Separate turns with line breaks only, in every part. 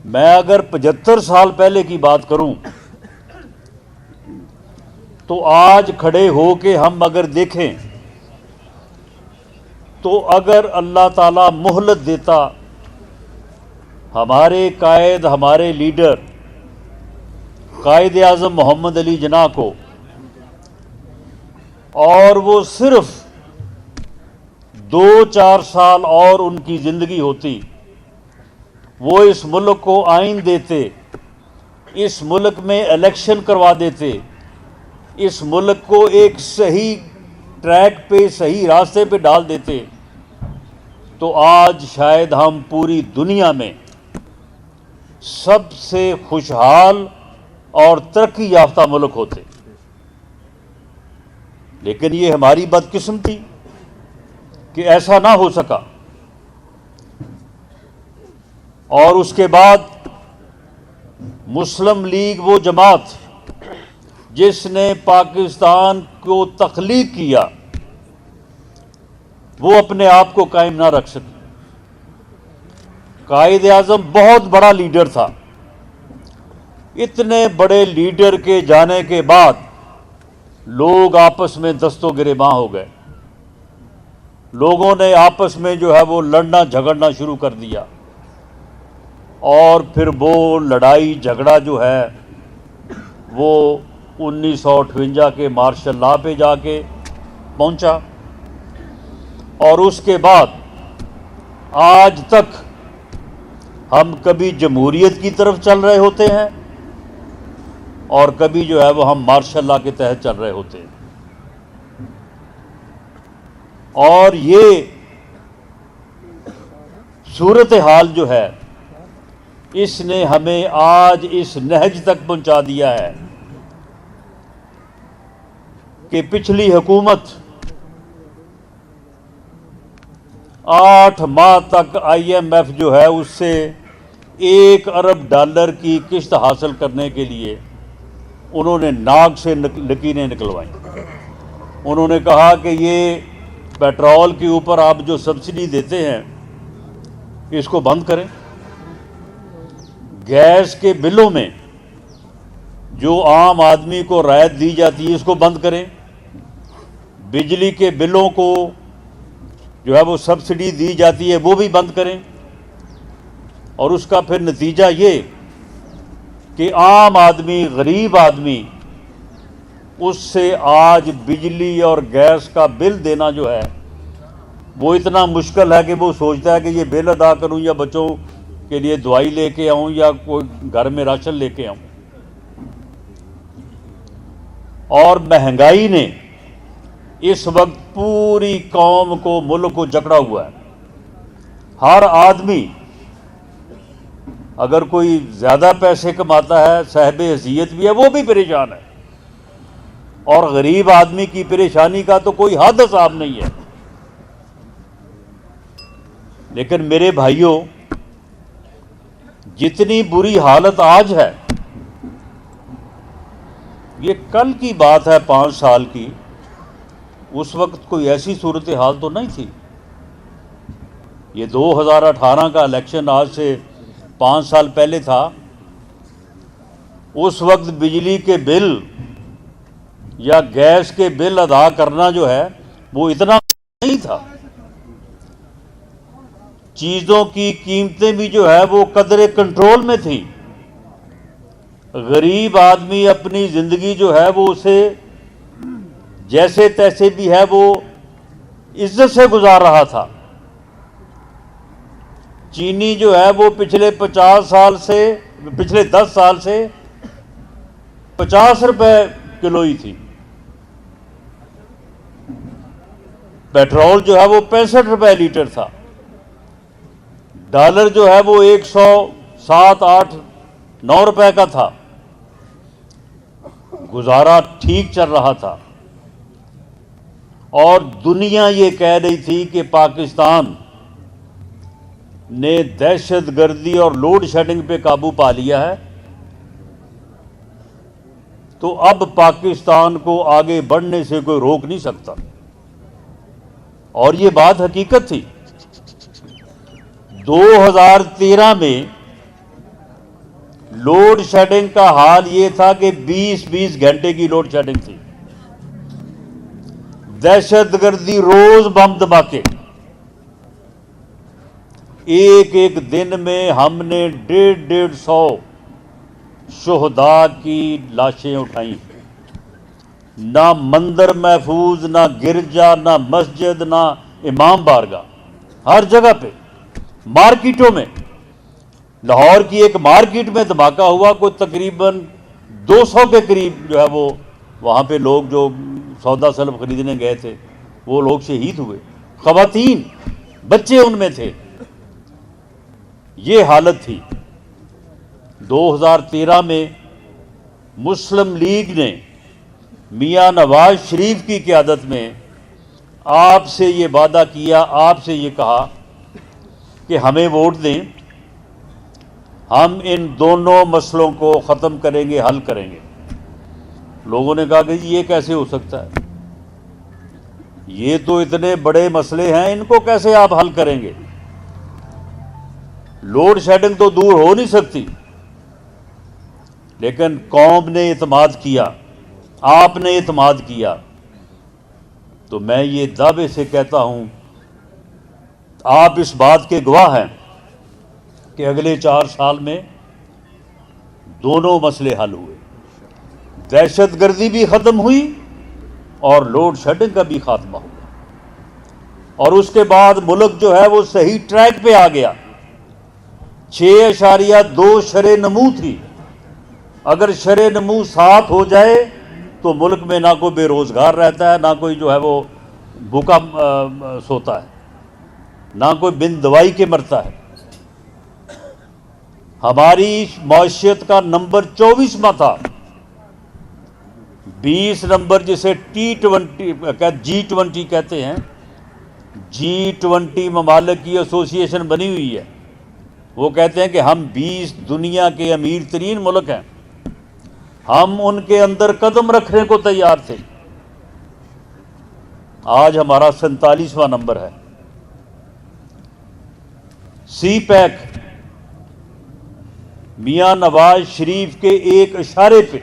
میں اگر 75 سال پہلے کی بات کروں تو آج کھڑے ہو کے ہم اگر دیکھیں تو اگر اللہ تعالیٰ مہلت دیتا ہمارے قائد، ہمارے لیڈر قائد اعظم محمد علی جناح کو، اور وہ صرف 2-4 سال اور ان کی زندگی ہوتی، وہ اس ملک کو آئین دیتے، اس ملک میں الیکشن کروا دیتے، اس ملک کو ایک صحیح ٹریک پہ، صحیح راستے پہ ڈال دیتے، تو آج شاید ہم پوری دنیا میں سب سے خوشحال اور ترقی یافتہ ملک ہوتے۔ لیکن یہ ہماری بدقسمتی کہ ایسا نہ ہو سکا، اور اس کے بعد مسلم لیگ وہ جماعت جس نے پاکستان کو تخلیق کیا، وہ اپنے آپ کو قائم نہ رکھ سکی۔ قائد اعظم بہت بڑا لیڈر تھا، اتنے بڑے لیڈر کے جانے کے بعد لوگ آپس میں دست و گریباں ہو گئے، لوگوں نے آپس میں جو ہے وہ لڑنا جھگڑنا شروع کر دیا، اور پھر وہ لڑائی جھگڑا جو ہے وہ 1958 کے مارشل لاء پہ جا کے پہنچا، اور اس کے بعد آج تک ہم کبھی جمہوریت کی طرف چل رہے ہوتے ہیں اور کبھی جو ہے وہ ہم مارشل لاء کے تحت چل رہے ہوتے ہیں۔ اور یہ صورتحال جو ہے اس نے ہمیں آج اس نہج تک پہنچا دیا ہے کہ پچھلی حکومت 8 ماہ تک IMF جو ہے اس سے $1 ارب کی قسط حاصل کرنے کے لیے انہوں نے ناک سے لکیریں نکلوائیں۔ انہوں نے کہا کہ یہ پیٹرول کے اوپر آپ جو سبسڈی دیتے ہیں اس کو بند کریں، گیس کے بلوں میں جو عام آدمی کو رعایت دی جاتی ہے اس کو بند کریں، بجلی کے بلوں کو جو ہے وہ سبسڈی دی جاتی ہے وہ بھی بند کریں، اور اس کا پھر نتیجہ یہ کہ عام آدمی، غریب آدمی، اس سے آج بجلی اور گیس کا بل دینا جو ہے وہ اتنا مشکل ہے کہ وہ سوچتا ہے کہ یہ بل ادا کروں یا بچوں کے لیے دوائی لے کے آؤں یا کوئی گھر میں راشن لے کے آؤں۔ اور مہنگائی نے اس وقت پوری قوم کو، ملک کو جکڑا ہوا ہے۔ ہر آدمی اگر کوئی زیادہ پیسے کماتا ہے، صاحب حیثیت بھی ہے، وہ بھی پریشان ہے، اور غریب آدمی کی پریشانی کا تو کوئی حد حساب نہیں ہے۔ لیکن میرے بھائیوں، جتنی بری حالت آج ہے، یہ کل کی بات ہے 5 سال کی، اس وقت کوئی ایسی صورتحال تو نہیں تھی۔ یہ 2018 کا الیکشن آج سے 5 سال پہلے تھا، اس وقت بجلی کے بل یا گیس کے بل ادا کرنا جو ہے وہ اتنا نہیں تھا، چیزوں کی قیمتیں بھی جو ہے وہ قدرے کنٹرول میں تھیں، غریب آدمی اپنی زندگی جو ہے وہ اسے جیسے تیسے بھی ہے وہ عزت سے گزار رہا تھا۔ چینی جو ہے وہ پچھلے 10 سال سے 50 روپے کلو ہی تھی، پیٹرول جو ہے وہ 65 روپے لیٹر تھا، ڈالر جو ہے وہ 107، 8، 9 روپے کا تھا، گزارا ٹھیک چل رہا تھا، اور دنیا یہ کہہ رہی تھی کہ پاکستان نے دہشت گردی اور لوڈ شیڈنگ پہ قابو پا لیا ہے، تو اب پاکستان کو آگے بڑھنے سے کوئی روک نہیں سکتا۔ اور یہ بات حقیقت تھی۔ 2013 میں لوڈ شیڈنگ کا حال یہ تھا کہ 20 گھنٹے کی لوڈ شیڈنگ تھی، دہشت گردی روز بم دھماکے، ایک دن میں ہم نے 150 شہداء کی لاشیں اٹھائیں، نہ مندر محفوظ، نہ گرجا، نہ مسجد، نہ امام بارگاہ، ہر جگہ پہ، مارکیٹوں میں، لاہور کی ایک مارکیٹ میں دھماکہ ہوا، کوئی تقریباً 200 کے قریب جو ہے وہ وہاں پہ لوگ جو سودا سلب خریدنے گئے تھے وہ لوگ شہید ہوئے، خواتین بچے ان میں تھے۔ یہ حالت تھی۔ 2013 میں مسلم لیگ نے میاں نواز شریف کی قیادت میں آپ سے یہ وعدہ کیا، آپ سے یہ کہا کہ ہمیں ووٹ دیں، ہم ان دونوں مسئلوں کو ختم کریں گے، حل کریں گے۔ لوگوں نے کہا کہ یہ کیسے ہو سکتا ہے، یہ تو اتنے بڑے مسئلے ہیں، ان کو کیسے آپ حل کریں گے؟ لوڈ شیڈنگ تو دور ہو نہیں سکتی۔ لیکن قوم نے اعتماد کیا، آپ نے اعتماد کیا، تو میں یہ دعوے سے کہتا ہوں، آپ اس بات کے گواہ ہیں کہ اگلے 4 سال میں دونوں مسئلے حل ہوئے، دہشت گردی بھی ختم ہوئی اور لوڈ شیڈنگ کا بھی خاتمہ ہوا، اور اس کے بعد ملک جو ہے وہ صحیح ٹریک پہ آ گیا۔ 6.2 شرح نمو تھی، اگر شرح نمو 7 ہو جائے تو ملک میں نہ کوئی بے روزگار رہتا ہے، نہ کوئی جو ہے وہ بھوکا سوتا ہے، نہ کوئی بن دوائی کے مرتا ہے۔ ہماری معیشت کا نمبر 24واں تھا، 20 نمبر جسے G20 کہتے ہیں، G20 ممالک کی ایسوسی ایشن بنی ہوئی ہے، وہ کہتے ہیں کہ ہم 20 دنیا کے امیر ترین ملک ہیں، ہم ان کے اندر قدم رکھنے کو تیار تھے۔ آج ہمارا 47واں نمبر ہے۔ سی پیک میاں نواز شریف کے ایک اشارے پہ،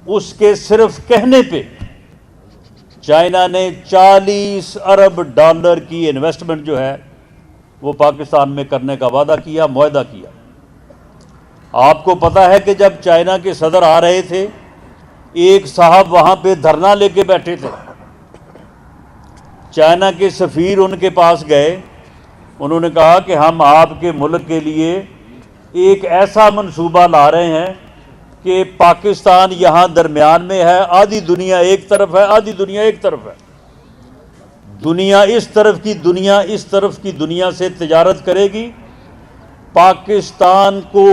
اس کے صرف کہنے پہ چائنا نے 40 ارب ڈالر کی انویسٹمنٹ جو ہے وہ پاکستان میں کرنے کا وعدہ کیا، معاہدہ کیا۔ آپ کو پتہ ہے کہ جب چائنا کے صدر آ رہے تھے، ایک صاحب وہاں پہ دھرنا لے کے بیٹھے تھے، چائنا کے سفیر ان کے پاس گئے، انہوں نے کہا کہ ہم آپ کے ملک کے لیے ایک ایسا منصوبہ لا رہے ہیں کہ پاکستان یہاں درمیان میں ہے، آدھی دنیا ایک طرف ہے، آدھی دنیا ایک طرف ہے، دنیا اس طرف کی، دنیا اس طرف کی دنیا سے تجارت کرے گی، پاکستان کو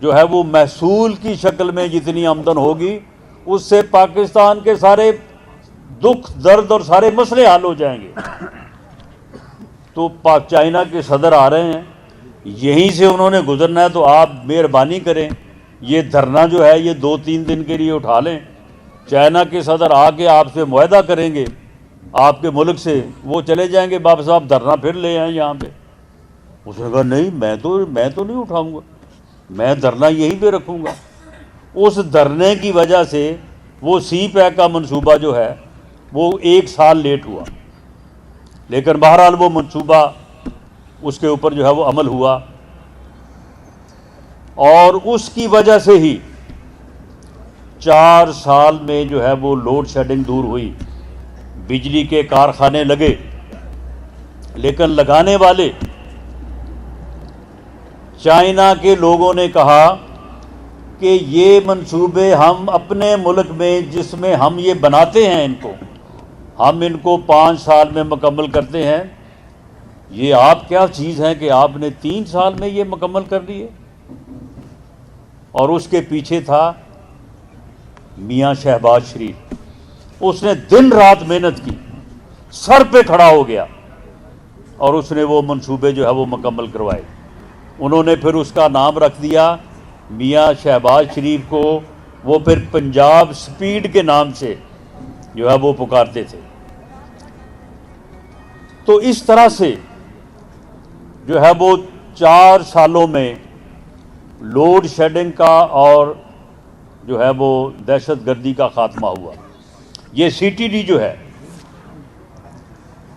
جو ہے وہ محصول کی شکل میں جتنی آمدن ہوگی اس سے پاکستان کے سارے دکھ درد اور سارے مسئلے حل ہو جائیں گے۔ تو چائنا کے صدر آ رہے ہیں، یہیں سے انہوں نے گزرنا ہے، تو آپ مہربانی کریں یہ دھرنا جو ہے یہ 2-3 دن کے لیے اٹھا لیں، چائنا کے صدر آ کے آپ سے معاہدہ کریں گے، آپ کے ملک سے وہ چلے جائیں گے واپس، آپ دھرنا پھر لے آئیں یہاں پہ۔ اس نے کہا نہیں، میں تو نہیں اٹھاؤں گا، میں دھرنا یہیں پہ رکھوں گا۔ اس دھرنے کی وجہ سے وہ سی پیک کا منصوبہ جو ہے وہ 1 سال لیٹ ہوا، لیکن بہرحال وہ منصوبہ اس کے اوپر جو ہے وہ عمل ہوا، اور اس کی وجہ سے ہی 4 سال میں جو ہے وہ لوڈ شیڈنگ دور ہوئی، بجلی کے کارخانے لگے، لیکن لگانے والے چائنا کے لوگوں نے کہا کہ یہ منصوبے ہم اپنے ملک میں جس میں ہم یہ بناتے ہیں ہم ان کو 5 سال میں مکمل کرتے ہیں، یہ آپ کیا چیز ہیں کہ آپ نے 3 سال میں یہ مکمل کر لیے؟ اور اس کے پیچھے تھا میاں شہباز شریف، اس نے دن رات محنت کی، سر پہ کھڑا ہو گیا، اور اس نے وہ منصوبے جو ہے وہ مکمل کروائے۔ انہوں نے پھر اس کا نام رکھ دیا میاں شہباز شریف کو، وہ پھر پنجاب سپیڈ کے نام سے جو ہے وہ پکارتے تھے۔ تو اس طرح سے جو ہے وہ 4 سالوں میں لوڈ شیڈنگ کا اور جو ہے وہ دہشت گردی کا خاتمہ ہوا. یہ سی ٹی ڈی جو ہے،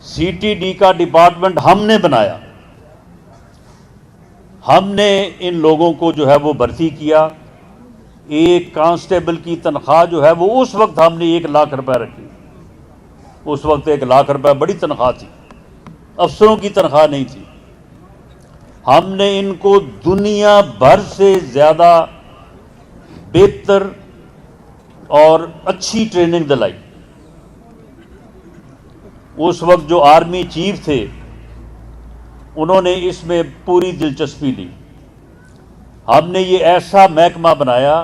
سی ٹی ڈی کا ڈپارٹمنٹ ہم نے بنایا. ہم نے ان لوگوں کو جو ہے وہ بھرتی کیا. ایک کانسٹیبل کی تنخواہ جو ہے وہ اس وقت ہم نے 1 لاکھ روپے رکھی. اس وقت 1 لاکھ روپے بڑی تنخواہ تھی، افسروں کی تنخواہ نہیں تھی. ہم نے ان کو دنیا بھر سے زیادہ بہتر اور اچھی ٹریننگ دلائی. اس وقت جو آرمی چیف تھے انہوں نے اس میں پوری دلچسپی لی. ہم نے یہ ایسا محکمہ بنایا،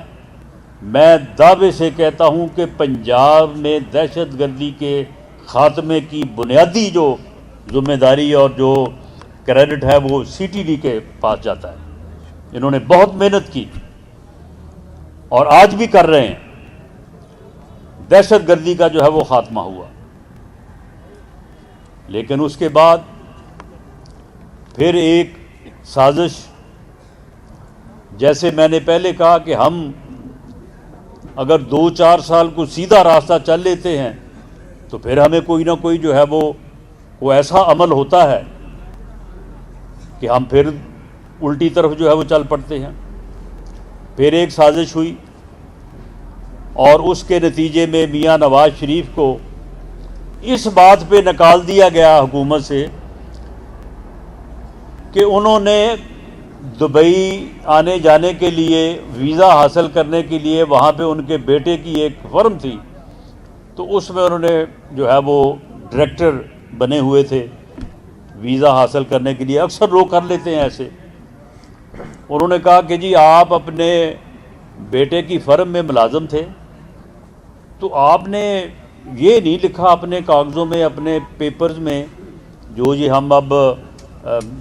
میں دعوے سے کہتا ہوں کہ پنجاب میں دہشت گردی کے خاتمے کی بنیادی جو ذمہ داری اور جو کریڈٹ ہے وہ سی ٹی ڈی کے پاس جاتا ہے. انہوں نے بہت محنت کی اور آج بھی کر رہے ہیں. دہشت گردی کا جو ہے وہ خاتمہ ہوا. لیکن اس کے بعد پھر ایک سازش، جیسے میں نے پہلے کہا کہ ہم اگر 2-4 سال کو سیدھا راستہ چل لیتے ہیں تو پھر ہمیں کوئی نہ کوئی جو ہے وہ ایسا عمل ہوتا ہے کہ ہم پھر الٹی طرف جو ہے وہ چل پڑتے ہیں. پھر ایک سازش ہوئی اور اس کے نتیجے میں میاں نواز شریف کو اس بات پہ نکال دیا گیا حکومت سے کہ انہوں نے دبئی آنے جانے کے لیے ویزا حاصل کرنے کے لیے وہاں پہ ان کے بیٹے کی ایک فرم تھی، تو اس میں انہوں نے جو ہے وہ ڈائریکٹر بنے ہوئے تھے ویزا حاصل کرنے کے لیے. اکثر لوگ کر لیتے ہیں ایسے. انہوں نے کہا کہ جی آپ اپنے بیٹے کی فرم میں ملازم تھے تو آپ نے یہ نہیں لکھا اپنے کاغذوں میں، اپنے پیپرز میں جو یہ ہم اب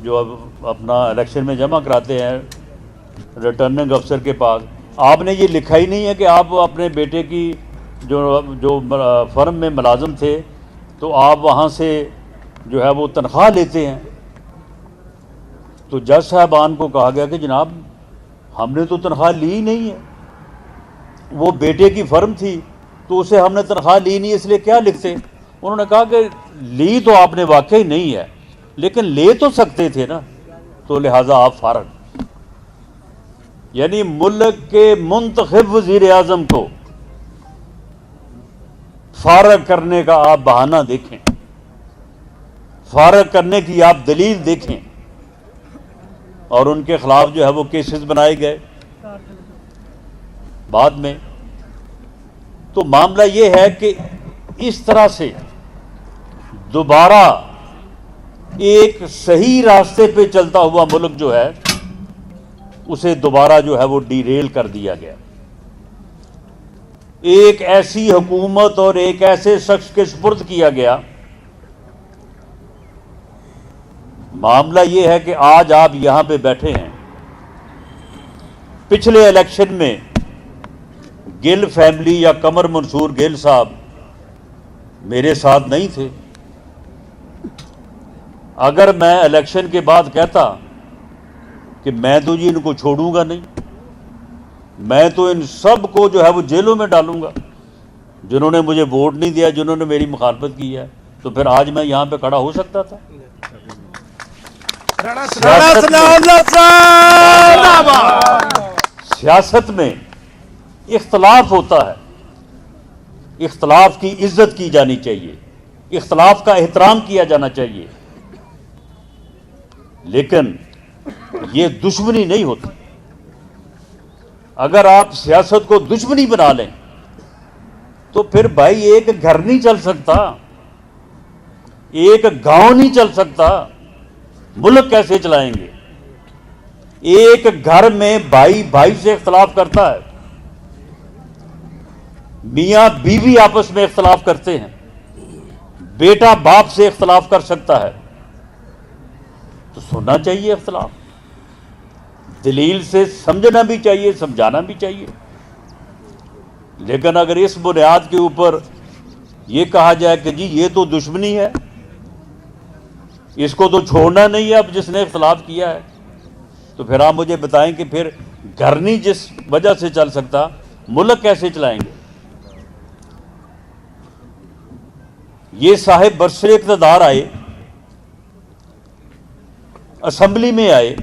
جو اپنا الیکشن میں جمع کراتے ہیں ریٹرننگ افسر کے پاس، آپ نے یہ لکھا ہی نہیں ہے کہ آپ اپنے بیٹے کی جو فرم میں ملازم تھے تو آپ وہاں سے جو ہے وہ تنخواہ لیتے ہیں. تو جج صاحبان کو کہا گیا کہ جناب ہم نے تو تنخواہ لی ہی نہیں ہے، وہ بیٹے کی فرم تھی تو اسے ہم نے تنخواہ لی نہیں، اس لیے کیا لکھتے. انہوں نے کہا کہ لی تو آپ نے واقعی نہیں ہے لیکن لے تو سکتے تھے نا، تو لہٰذا آپ فارغ. یعنی ملک کے منتخب وزیر اعظم کو فارغ کرنے کا آپ بہانہ دیکھیں، فارغ کرنے کی آپ دلیل دیکھیں، اور ان کے خلاف جو ہے وہ کیسز بنائے گئے بعد میں. تو معاملہ یہ ہے کہ اس طرح سے دوبارہ ایک صحیح راستے پہ چلتا ہوا ملک جو ہے اسے دوبارہ جو ہے وہ ڈی ریل کر دیا گیا. ایک ایسی حکومت اور ایک ایسے شخص کے سپرد کیا گیا. معاملہ یہ ہے کہ آج آپ یہاں پہ بیٹھے ہیں، پچھلے الیکشن میں گل فیملی یا قمر منصور گل صاحب میرے ساتھ نہیں تھے. اگر میں الیکشن کے بعد کہتا کہ میں تو جی ان کو چھوڑوں گا نہیں، میں تو ان سب کو جو ہے وہ جیلوں میں ڈالوں گا جنہوں نے مجھے ووٹ نہیں دیا، جنہوں نے میری مخالفت کی ہے، تو پھر آج میں یہاں پہ کھڑا ہو سکتا تھا؟ سیاست میں اختلاف ہوتا ہے، اختلاف کی عزت کی جانی چاہیے، اختلاف کا احترام کیا جانا چاہیے، لیکن یہ دشمنی نہیں ہوتی. اگر آپ سیاست کو دشمنی بنا لیں تو پھر بھائی ایک گھر نہیں چل سکتا، ایک گاؤں نہیں چل سکتا، ملک کیسے چلائیں گے؟ ایک گھر میں بھائی بھائی سے اختلاف کرتا ہے، میاں بیوی آپس میں اختلاف کرتے ہیں، بیٹا باپ سے اختلاف کر سکتا ہے، تو سننا چاہیے اختلاف، دلیل سے سمجھنا بھی چاہیے، سمجھانا بھی چاہیے. لیکن اگر اس بنیاد کے اوپر یہ کہا جائے کہ جی یہ تو دشمنی ہے، اس کو تو چھوڑنا نہیں ہے اب جس نے اختلاف کیا ہے، تو پھر آپ مجھے بتائیں کہ پھر گھر نہیں جس وجہ سے چل سکتا، ملک کیسے چلائیں گے؟ یہ صاحب برسر اقتدار آئے، اسمبلی میں آئے،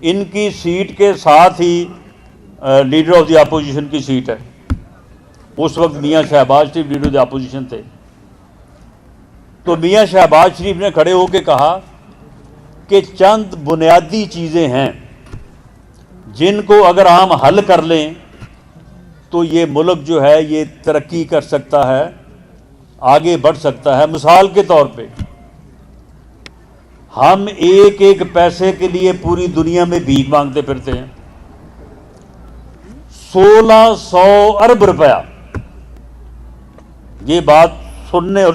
ان کی سیٹ کے ساتھ ہی لیڈر آف دی اپوزیشن کی سیٹ ہے، اس وقت میاں شہباز شریف لیڈر آف دی اپوزیشن تھے، تو میاں شہباز شریف نے کھڑے ہو کے کہا کہ چند بنیادی چیزیں ہیں جن کو اگر ہم حل کر لیں تو یہ ملک جو ہے یہ ترقی کر سکتا ہے، آگے بڑھ سکتا ہے۔ مثال کے طور پہ ہم ایک ایک پیسے کے لیے پوری دنیا میں بھیک مانگتے پھرتے ہیں، 1600 ارب روپیہ، یہ بات سننے اور